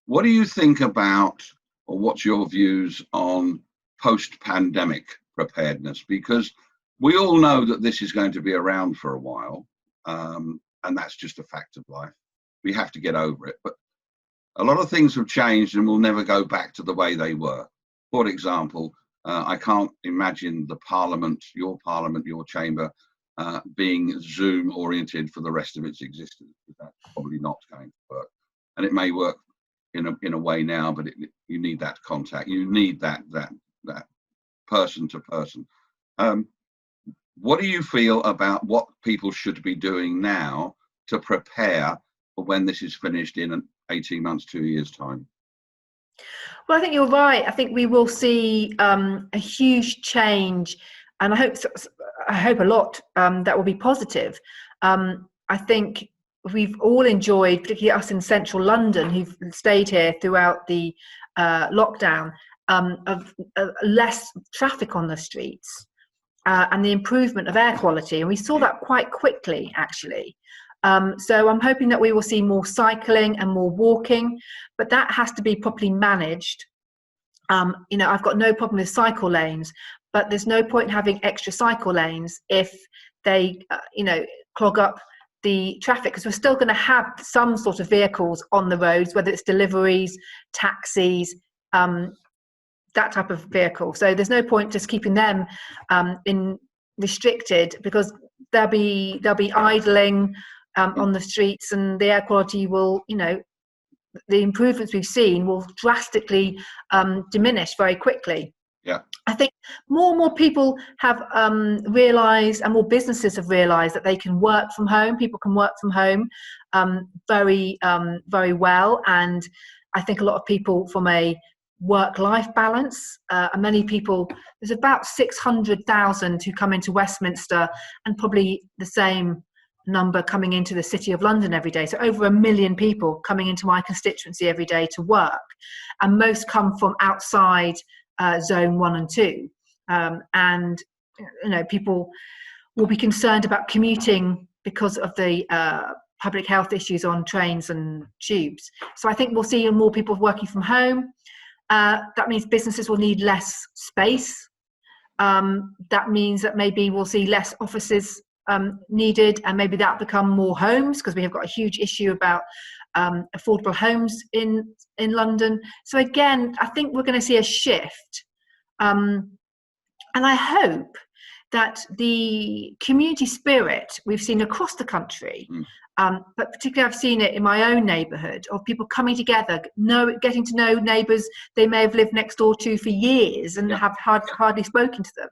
What do you think about, or what's your views on post-pandemic preparedness? Because we all know that this is going to be around for a while, and that's just a fact of life. We have to get over it. But a lot of things have changed and will never go back to the way they were. For example, I can't imagine the parliament, your chamber, being Zoom oriented for the rest of its existence. That's probably not going to work. And it may work in a way now, but you need that contact. You need that person to person. What do you feel about what people should be doing now to prepare for when this is finished in 18 months, 2 years' time? Well, I think you're right. I think we will see a huge change, and I hope a lot that will be positive. I think we've all enjoyed, particularly us in central London who've stayed here throughout the lockdown, of less traffic on the streets and the improvement of air quality. And we saw that quite quickly, actually. So I'm hoping that we will see more cycling and more walking, but that has to be properly managed. I've got no problem with cycle lanes, but there's no point in having extra cycle lanes if they, clog up the traffic, because we're still going to have some sort of vehicles on the roads, whether it's deliveries, taxis, that type of vehicle. So there's no point just keeping them restricted, because they'll be idling on the streets, and the air quality will, the improvements we've seen will drastically diminish very quickly. Yeah. I think more and more people have realised, and more businesses have realised, that they can work from home. People can work from home very well, and I think a lot of people, from a work-life balance, and many people, there's about 600,000 who come into Westminster, and probably the same number coming into the City of London every day. So over 1 million people coming into my constituency every day to work, and most come from outside zone 1 and 2, and people will be concerned about commuting because of the public health issues on trains and tubes. So I think we'll see more people working from home. That means businesses will need less space. That means that maybe we'll see less offices needed, and maybe that'll become more homes, because we have got a huge issue about affordable homes in London. So again, I think we're going to see a shift, and I hope that the community spirit we've seen across the country, but particularly I've seen it in my own neighbourhood, of people coming together, getting to know neighbours they may have lived next door to for years and have hardly spoken to them.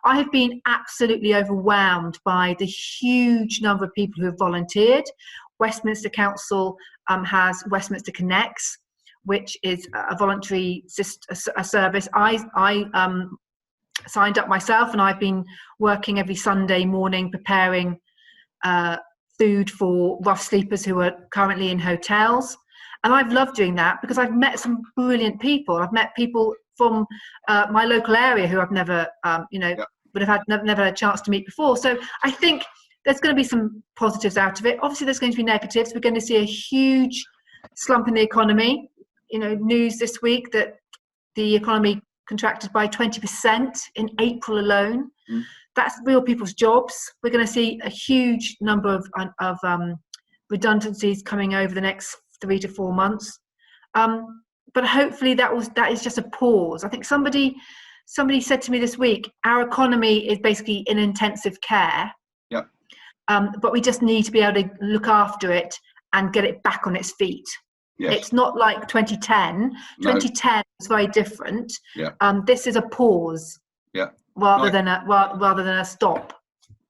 I have been absolutely overwhelmed by the huge number of people who have volunteered. Westminster Council has Westminster Connects, which is a voluntary service. I signed up myself, and I've been working every Sunday morning preparing food for rough sleepers who are currently in hotels. And I've loved doing that, because I've met some brilliant people. I've met people from my local area who I've never, would have never had a chance to meet before. So I think there's going to be some positives out of it. Obviously, there's going to be negatives. We're going to see a huge slump in the economy. News this week that the economy contracted by 20% in April alone. That's real people's jobs. We're going to see a huge number of redundancies coming over the next 3 to 4 months. But hopefully that is just a pause. I think somebody said to me this week, our economy is basically in intensive care. Yeah. But we just need to be able to look after it and get it back on its feet. Yes. It's not like 2010. No. 2010 was very different. Yeah. This is a pause. Yeah. Rather than a stop.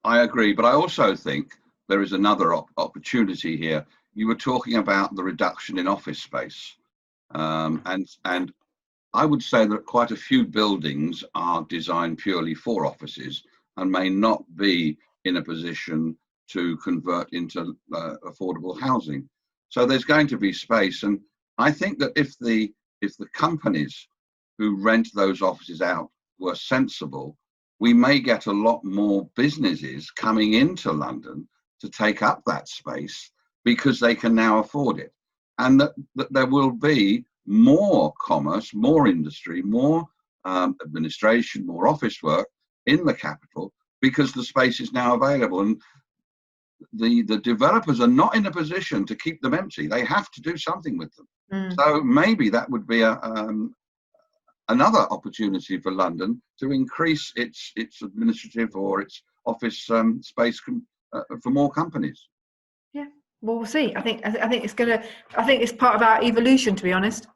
I agree, but I also think there is another opportunity here. You were talking about the reduction in office space, and I would say that quite a few buildings are designed purely for offices and may not be in a position to convert into affordable housing. So there's going to be space, and I think that if the companies who rent those offices out were sensible, we may get a lot more businesses coming into London to take up that space, because they can now afford it. and that there will be more commerce, more industry, more administration, more office work in the capital, because the space is now available. And the developers are not in a position to keep them empty. They have to do something with them. So maybe that would be another opportunity for London to increase its administrative or its office space for more companies. Yeah, well, we'll see. I think it's part of our evolution, to be honest.